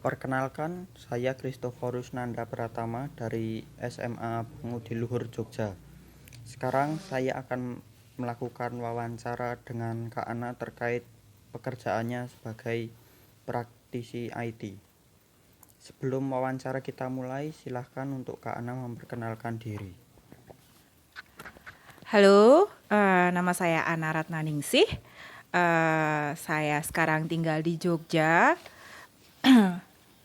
Perkenalkan, saya Kristoforus Nanda Pratama dari SMA Pengudi Luhur Jogja. Sekarang saya akan melakukan wawancara dengan Kak Ana terkait pekerjaannya sebagai praktisi IT. Sebelum wawancara kita mulai, silahkan untuk Kak Ana memperkenalkan diri. Halo, nama saya Ana Ratnaningsih. Saya sekarang tinggal di Jogja.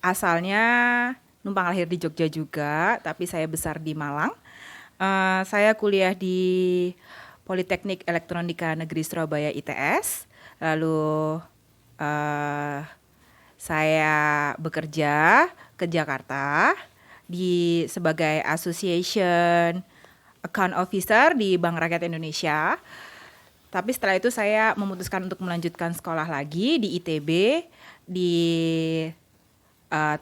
Asalnya numpang lahir di Jogja juga, tapi saya besar di Malang. Saya kuliah di Politeknik Elektronika Negeri Surabaya ITS. Lalu saya bekerja ke Jakarta sebagai Association Account Officer di Bank Rakyat Indonesia. Tapi setelah itu saya memutuskan untuk melanjutkan sekolah lagi di ITB di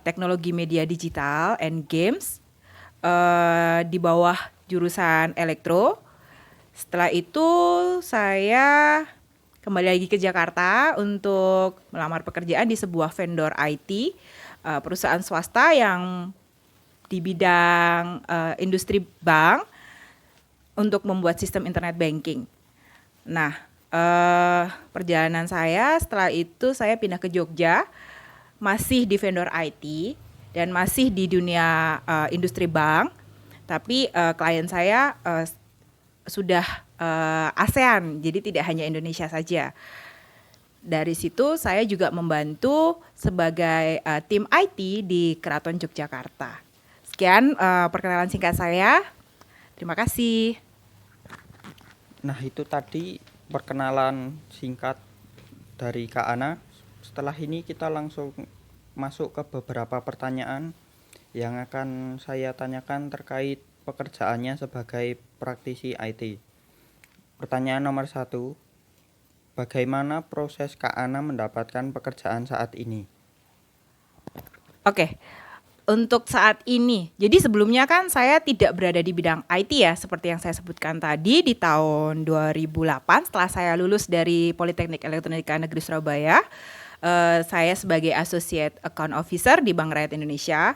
Teknologi Media Digital and Games di bawah jurusan elektro. Setelah itu saya kembali lagi ke Jakarta untuk melamar pekerjaan di sebuah vendor IT, perusahaan swasta yang di bidang industri bank untuk membuat sistem internet banking. Nah, perjalanan saya setelah itu saya pindah ke Jogja, masih di vendor IT dan masih di dunia industri bank, tapi klien saya sudah ASEAN, jadi tidak hanya Indonesia saja. Dari situ saya juga membantu sebagai tim IT di Keraton Yogyakarta. Sekian perkenalan singkat saya. Terima kasih. Nah, itu tadi perkenalan singkat dari Kak Ana. Setelah ini kita langsung masuk ke beberapa pertanyaan yang akan saya tanyakan terkait pekerjaannya sebagai praktisi IT. Pertanyaan nomor 1, bagaimana proses Kak Ana mendapatkan pekerjaan saat ini? Oke, untuk saat ini, jadi sebelumnya kan saya tidak berada di bidang IT ya, seperti yang saya sebutkan tadi di tahun 2008 setelah saya lulus dari Politeknik Elektronika Negeri Surabaya. Saya sebagai Associate Account Officer di Bank Rakyat Indonesia.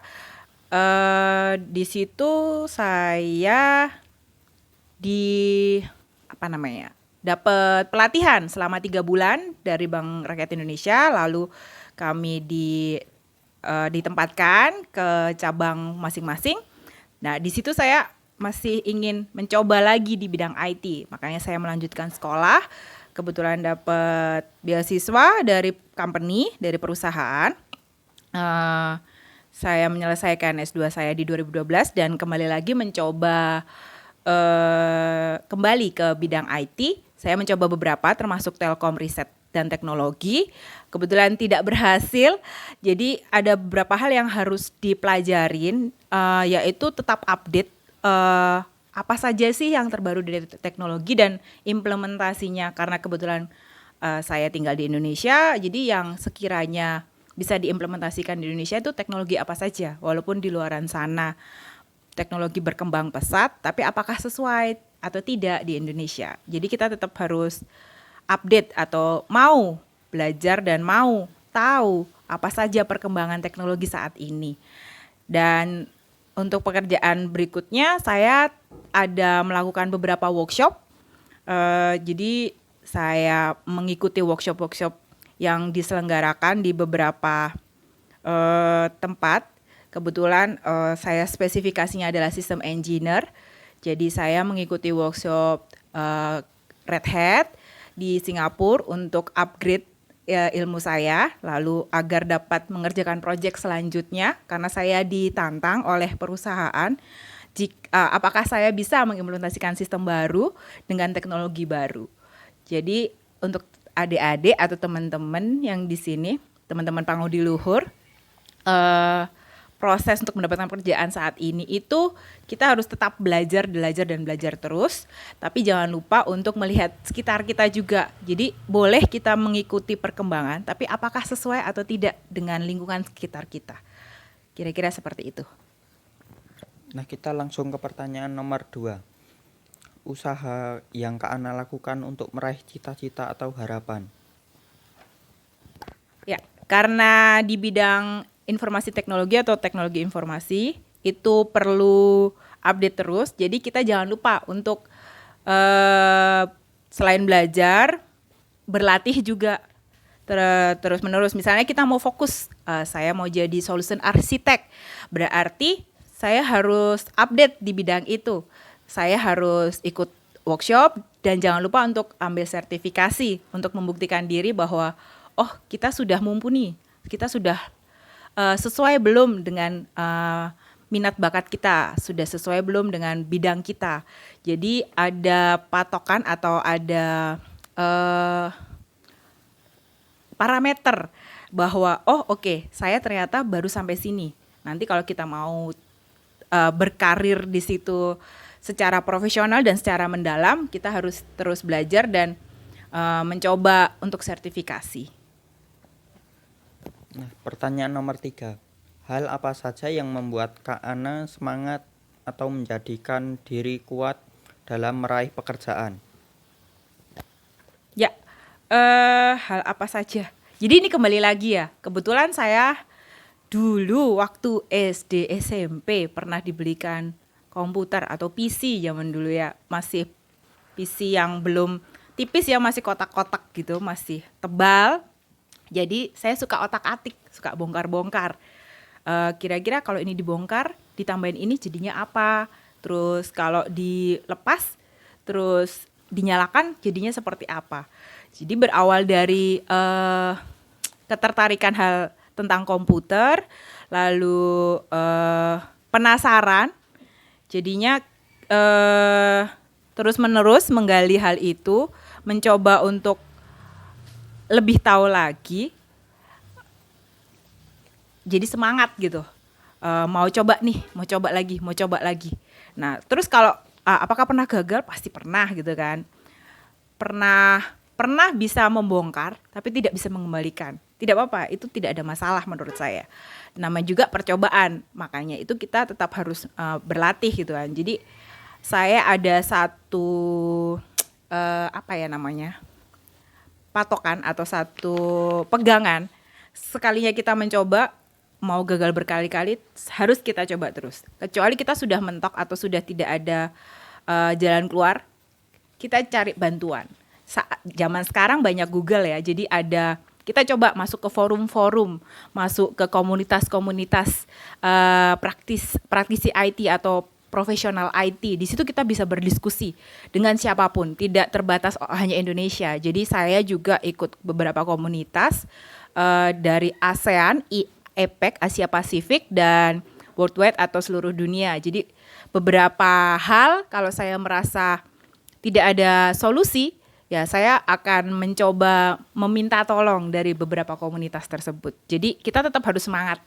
Di situ saya dapat pelatihan selama 3 bulan dari Bank Rakyat Indonesia, lalu kami ditempatkan ke cabang masing-masing. Nah, di situ saya masih ingin mencoba lagi di bidang IT, makanya saya melanjutkan sekolah. Kebetulan dapat beasiswa dari company, dari perusahaan. Saya menyelesaikan S2 saya di 2012 dan kembali lagi mencoba kembali ke bidang IT. Saya mencoba beberapa termasuk Telkom Riset dan Teknologi. Kebetulan tidak berhasil. Jadi ada beberapa hal yang harus dipelajarin, yaitu tetap update apa saja sih yang terbaru dari teknologi dan implementasinya. Karena kebetulan saya tinggal di Indonesia, jadi yang sekiranya bisa diimplementasikan di Indonesia itu teknologi apa saja. Walaupun di luaran sana teknologi berkembang pesat, tapi apakah sesuai atau tidak di Indonesia. Jadi kita tetap harus update atau mau belajar dan mau tahu apa saja perkembangan teknologi saat ini. Dan untuk pekerjaan berikutnya saya ada melakukan beberapa workshop. Jadi saya mengikuti workshop-workshop yang diselenggarakan di beberapa tempat. Kebetulan saya spesifikasinya adalah sistem engineer. Jadi saya mengikuti workshop Red Hat di Singapura untuk upgrade ilmu saya, lalu agar dapat mengerjakan proyek selanjutnya, karena saya ditantang oleh perusahaan apakah saya bisa mengimplementasikan sistem baru dengan teknologi baru. Jadi untuk adik-adik atau teman-teman yang di sini, teman-teman pangudi luhur, proses untuk mendapatkan pekerjaan saat ini itu kita harus tetap belajar dan belajar terus, tapi jangan lupa untuk melihat sekitar kita juga. Jadi boleh kita mengikuti perkembangan, tapi apakah sesuai atau tidak dengan lingkungan sekitar kita. Kira-kira seperti itu. Nah, kita langsung ke pertanyaan nomor 2. Usaha yang Kak Ana lakukan untuk meraih cita-cita atau harapan. Ya, karena di bidang informasi teknologi atau teknologi informasi itu perlu update terus. Jadi kita jangan lupa untuk selain belajar, berlatih juga terus menerus. Misalnya kita mau fokus, saya mau jadi solution architect, berarti saya harus update di bidang itu. Saya harus ikut workshop dan jangan lupa untuk ambil sertifikasi untuk membuktikan diri bahwa oh kita sudah mumpuni, kita sudah sesuai belum dengan minat bakat kita, sudah sesuai belum dengan bidang kita. Jadi ada patokan atau ada parameter bahwa oh oke, saya ternyata baru sampai sini. Nanti kalau kita mau berkarir di situ secara profesional dan secara mendalam, kita harus terus belajar dan mencoba untuk sertifikasi. Nah, pertanyaan nomor 3. Hal apa saja yang membuat Kak Ana semangat atau menjadikan diri kuat dalam meraih pekerjaan? Ya, hal apa saja? Jadi ini kembali lagi ya, kebetulan saya dulu waktu SD SMP pernah dibelikan komputer atau PC zaman dulu ya, masih PC yang belum tipis ya, masih kotak-kotak gitu, masih tebal. Jadi saya suka otak-atik, suka bongkar-bongkar. Kira-kira kalau ini dibongkar, ditambahin ini jadinya apa? Terus kalau dilepas, terus dinyalakan jadinya seperti apa? Jadi berawal dari ketertarikan hal tentang komputer, lalu penasaran, jadinya terus-menerus menggali hal itu, mencoba untuk lebih tahu lagi, jadi semangat gitu, mau coba nih, mau coba lagi. Nah terus kalau apakah pernah gagal? Pasti pernah gitu kan, pernah bisa membongkar tapi tidak bisa mengembalikan. Tidak apa-apa, itu tidak ada masalah menurut saya. Namanya juga percobaan, makanya itu kita tetap harus berlatih gitu kan. Jadi saya ada satu patokan atau satu pegangan, sekalinya kita mencoba, mau gagal berkali-kali harus kita coba terus. Kecuali kita sudah mentok atau sudah tidak ada jalan keluar, kita cari bantuan. Zaman sekarang banyak Google ya, jadi kita coba masuk ke forum-forum, masuk ke komunitas-komunitas praktisi IT atau profesional IT. Di situ kita bisa berdiskusi dengan siapapun, tidak terbatas hanya Indonesia. Jadi saya juga ikut beberapa komunitas dari ASEAN, APEC, Asia Pasifik, dan Worldwide atau seluruh dunia. Jadi beberapa hal kalau saya merasa tidak ada solusi, ya saya akan mencoba meminta tolong dari beberapa komunitas tersebut. Jadi kita tetap harus semangat.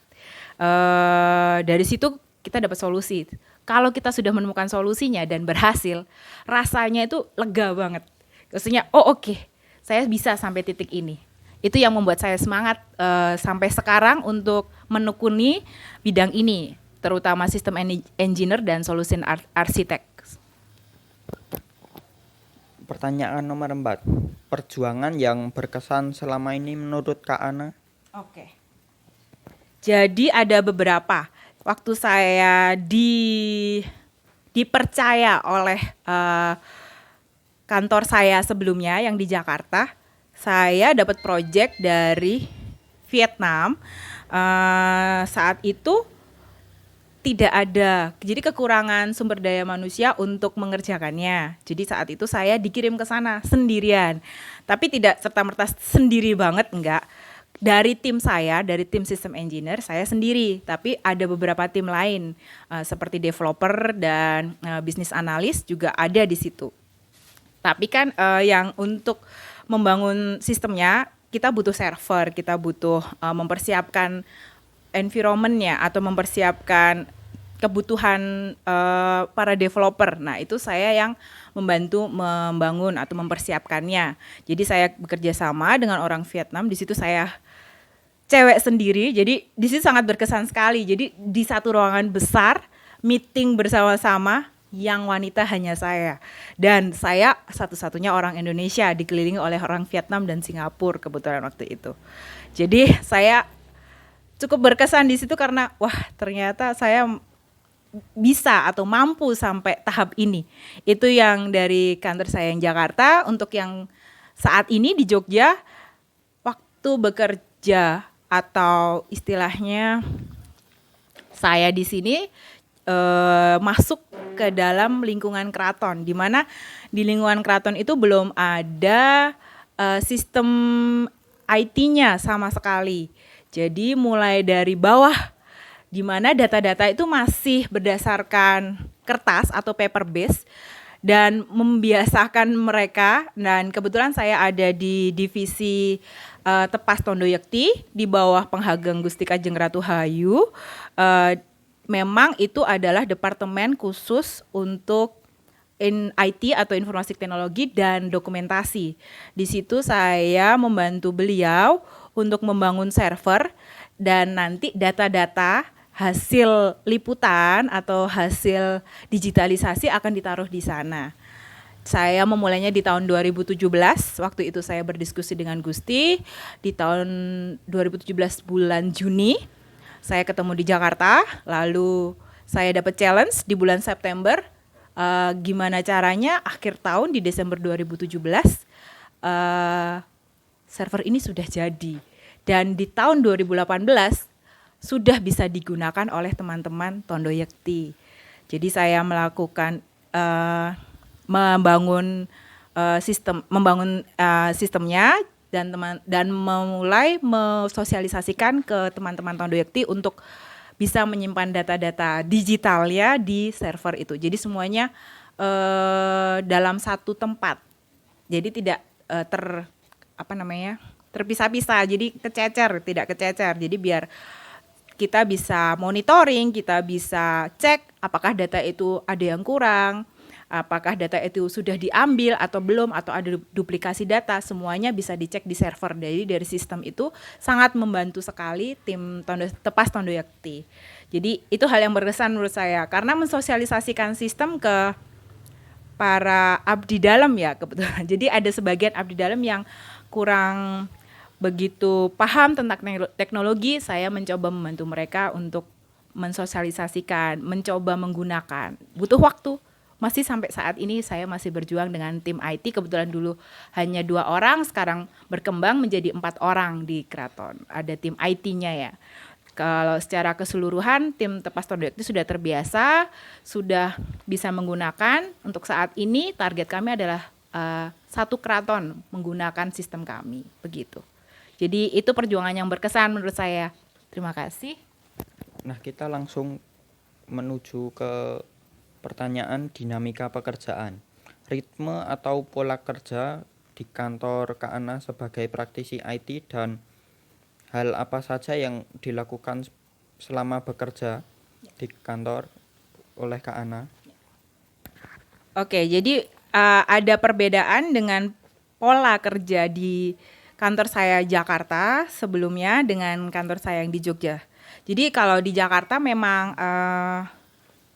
Dari situ kita dapat solusi. Kalau kita sudah menemukan solusinya dan berhasil, rasanya itu lega banget. Maksudnya, oh oke, saya bisa sampai titik ini. Itu yang membuat saya semangat sampai sekarang untuk menekuni bidang ini, terutama sistem engineer dan solution architect. Pertanyaan nomor 4. Perjuangan yang berkesan selama ini menurut Kak Ana? Oke. Jadi ada beberapa. Waktu saya dipercaya oleh kantor saya sebelumnya yang di Jakarta, saya dapat proyek dari Vietnam. Saat itu tidak ada, jadi kekurangan sumber daya manusia untuk mengerjakannya. Jadi saat itu saya dikirim ke sana sendirian, tapi tidak serta-merta sendiri banget, enggak. Dari tim saya, dari tim sistem engineer, saya sendiri, tapi ada beberapa tim lain seperti developer dan bisnis analis juga ada di situ. Tapi kan yang untuk membangun sistemnya kita butuh server, kita butuh mempersiapkan environment-nya atau mempersiapkan kebutuhan para developer. Nah, itu saya yang membantu membangun atau mempersiapkannya. Jadi saya bekerja sama dengan orang Vietnam. Di situ saya cewek sendiri. Jadi di situ sangat berkesan sekali. Jadi di satu ruangan besar, meeting bersama-sama, yang wanita hanya saya. Dan saya satu-satunya orang Indonesia dikelilingi oleh orang Vietnam dan Singapura kebetulan waktu itu. Jadi saya cukup berkesan di situ karena wah ternyata saya bisa atau mampu sampai tahap ini. Itu yang dari kantor saya yang Jakarta. Untuk yang saat ini di Jogja, waktu bekerja atau istilahnya saya di sini masuk ke dalam lingkungan keraton, di mana di lingkungan keraton itu belum ada sistem IT-nya sama sekali. Jadi mulai dari bawah, di mana data-data itu masih berdasarkan kertas atau paper base, dan membiasakan mereka. Dan kebetulan saya ada di divisi Tepas Tondo Yekti di bawah Penghageng Gusti Kanjeng Ratu Hayu. Memang itu adalah departemen khusus untuk IT atau informasi teknologi dan dokumentasi. Di situ saya membantu beliau untuk membangun server, dan nanti data-data hasil liputan atau hasil digitalisasi akan ditaruh di sana. Saya memulainya di tahun 2017, waktu itu saya berdiskusi dengan Gusti. Di tahun 2017 bulan Juni, saya ketemu di Jakarta, lalu saya dapat challenge di bulan September, gimana caranya akhir tahun di Desember 2017 server ini sudah jadi, dan di tahun 2018 sudah bisa digunakan oleh teman-teman Tondo Yekti. Jadi saya melakukan membangun sistemnya dan memulai mensosialisasikan ke teman-teman Tondo Yekti untuk bisa menyimpan data-data digitalnya di server itu. Jadi semuanya dalam satu tempat. Jadi tidak terpisah-pisah. Jadi tidak kececer. Jadi biar kita bisa monitoring, kita bisa cek apakah data itu ada yang kurang, apakah data itu sudah diambil atau belum, atau ada duplikasi data, semuanya bisa dicek di server. Jadi dari sistem itu sangat membantu sekali tim Tepas Tondo Yekti. Jadi itu hal yang berkesan menurut saya, karena mensosialisasikan sistem ke para abdi dalam ya kebetulan. Jadi ada sebagian abdi dalam yang kurang begitu paham tentang teknologi, saya mencoba membantu mereka untuk mensosialisasikan, mencoba menggunakan. Butuh waktu. Masih sampai saat ini saya masih berjuang dengan tim IT. Kebetulan dulu hanya 2 orang, sekarang berkembang menjadi 4 orang di Keraton. Ada tim IT-nya ya. Kalau secara keseluruhan tim Tepas Tondo Yekti sudah terbiasa, sudah bisa menggunakan. Untuk saat ini target kami adalah 1 keraton menggunakan sistem kami, begitu. Jadi itu perjuangan yang berkesan menurut saya. Terima kasih. Nah, kita langsung menuju ke pertanyaan dinamika pekerjaan. Ritme atau pola kerja di kantor Kak Ana sebagai praktisi IT, dan hal apa saja yang dilakukan selama bekerja di kantor oleh Kak Ana. Oke, jadi ada perbedaan dengan pola kerja di kantor saya Jakarta sebelumnya dengan kantor saya yang di Jogja. Jadi kalau di Jakarta memang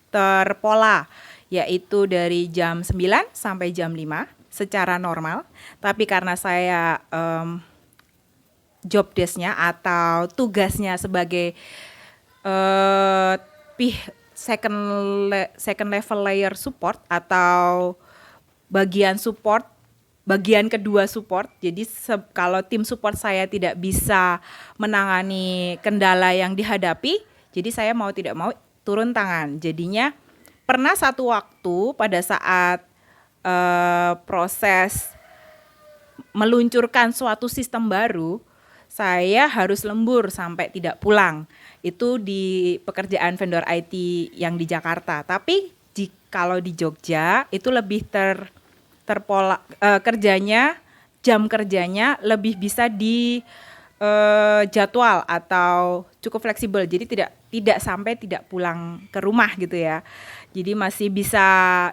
terpola, yaitu dari jam 9 sampai jam 5 secara normal. Tapi karena saya job desk-nya atau tugasnya sebagai second level layer support atau bagian kedua support. Jadi kalau tim support saya tidak bisa menangani kendala yang dihadapi, jadi saya mau tidak mau turun tangan. Jadinya pernah satu waktu pada saat proses meluncurkan suatu sistem baru, saya harus lembur sampai tidak pulang. Itu di pekerjaan vendor IT yang di Jakarta. Tapi kalau di Jogja itu lebih terpola jam kerjanya lebih bisa di jadwal atau cukup fleksibel. Jadi tidak sampai tidak pulang ke rumah gitu ya. Jadi masih bisa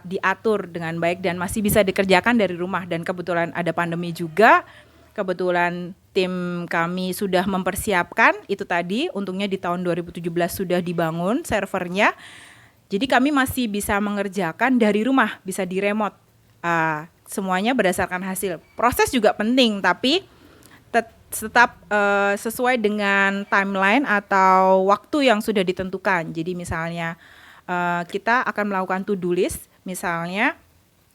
diatur dengan baik dan masih bisa dikerjakan dari rumah. Dan kebetulan ada pandemi juga. Kebetulan tim kami sudah mempersiapkan itu tadi. Untungnya di tahun 2017 sudah dibangun servernya. Jadi kami masih bisa mengerjakan dari rumah, bisa di remote. Semuanya berdasarkan hasil. Proses juga penting, tapi sesuai dengan timeline atau waktu yang sudah ditentukan. Jadi misalnya kita akan melakukan to-do list, misalnya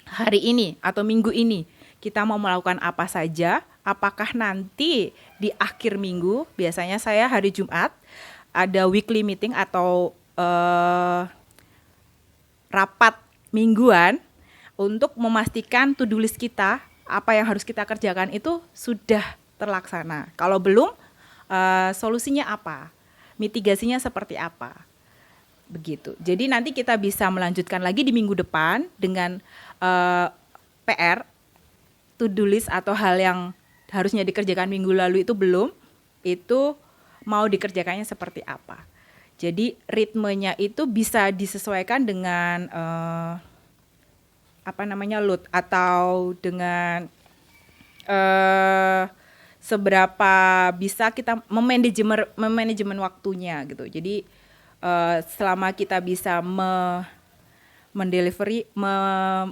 hari ini atau minggu ini kita mau melakukan apa saja, apakah nanti di akhir minggu, biasanya saya hari Jumat ada weekly meeting atau rapat mingguan untuk memastikan to-do list kita, apa yang harus kita kerjakan itu sudah terlaksana. Kalau belum, solusinya apa? Mitigasinya seperti apa? Begitu. Jadi nanti kita bisa melanjutkan lagi di minggu depan dengan PR, to-do list atau hal yang harusnya dikerjakan minggu lalu itu belum, itu mau dikerjakannya seperti apa. Jadi ritmenya itu bisa disesuaikan dengan load atau dengan seberapa bisa kita memanajemen waktunya gitu. Jadi selama kita bisa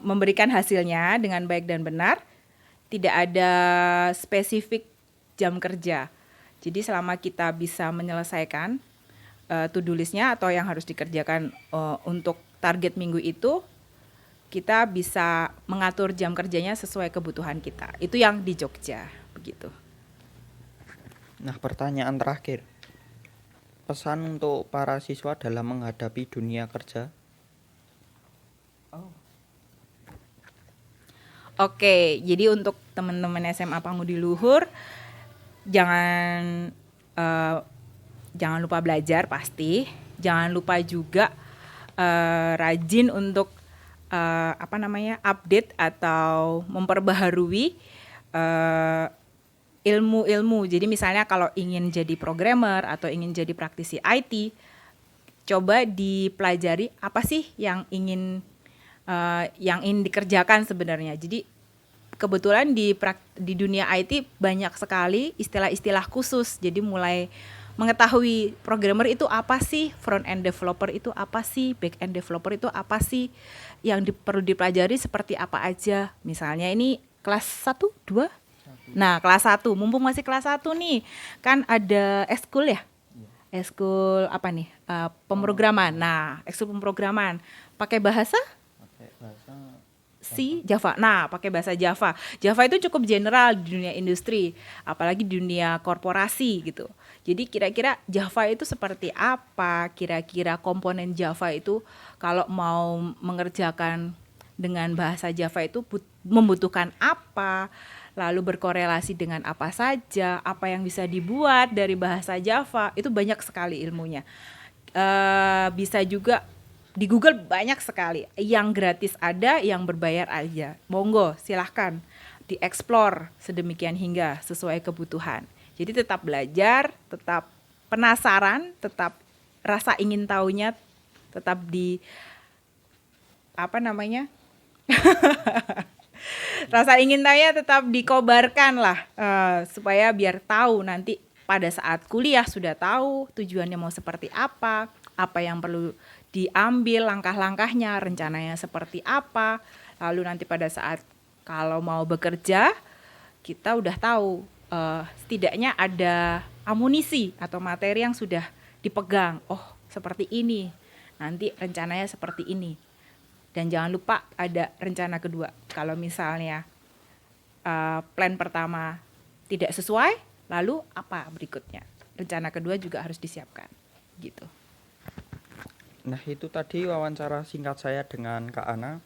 memberikan hasilnya dengan baik dan benar, tidak ada spesifik jam kerja. Jadi selama kita bisa menyelesaikan to-do list-nya atau yang harus dikerjakan untuk target minggu itu, kita bisa mengatur jam kerjanya sesuai kebutuhan kita. Itu yang di Jogja, begitu. Nah, pertanyaan terakhir. Pesan untuk para siswa dalam menghadapi dunia kerja. Oke, jadi untuk teman-teman SMA Pangudi Luhur, jangan lupa belajar pasti. Jangan lupa juga rajin untuk update atau memperbaharui ilmu-ilmu. Jadi misalnya kalau ingin jadi programmer atau ingin jadi praktisi IT, coba dipelajari apa sih yang ingin dikerjakan sebenarnya. Jadi kebetulan di dunia IT banyak sekali istilah-istilah khusus. Jadi mulai mengetahui programmer itu apa sih, front end developer itu apa sih, back end developer itu apa sih, yang perlu dipelajari seperti apa aja. Misalnya ini kelas 1, 2. Nah, kelas 1, mumpung masih kelas 1 nih, kan ada eskul ya? Eskul apa nih? Pemrograman. Nah, eskul pemrograman. Pakai bahasa? Java. Nah, pakai bahasa Java. Java itu cukup general di dunia industri, apalagi di dunia korporasi gitu. Jadi kira-kira Java itu seperti apa? Kira-kira komponen Java itu kalau mau mengerjakan dengan bahasa Java itu membutuhkan apa? Lalu berkorelasi dengan apa saja, apa yang bisa dibuat dari bahasa Java, itu banyak sekali ilmunya. Bisa juga di Google banyak sekali, yang gratis ada, yang berbayar aja. Monggo, silahkan dieksplor sedemikian hingga sesuai kebutuhan. Jadi tetap belajar, tetap penasaran, tetap rasa ingin tahunya, tetap rasa ingin tahunya tetap dikobarkan lah, supaya biar tahu nanti pada saat kuliah sudah tahu tujuannya mau seperti apa yang perlu diambil, langkah-langkahnya, rencananya seperti apa. Lalu nanti pada saat kalau mau bekerja, kita udah tahu setidaknya ada amunisi atau materi yang sudah dipegang. Oh, seperti ini. Nanti rencananya seperti ini. Dan jangan lupa ada rencana kedua. Kalau misalnya plan pertama tidak sesuai, lalu apa berikutnya? Rencana kedua juga harus disiapkan. Gitu. Nah, itu tadi wawancara singkat saya dengan Kak Ana.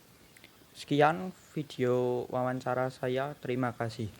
Sekian video wawancara saya. Terima kasih.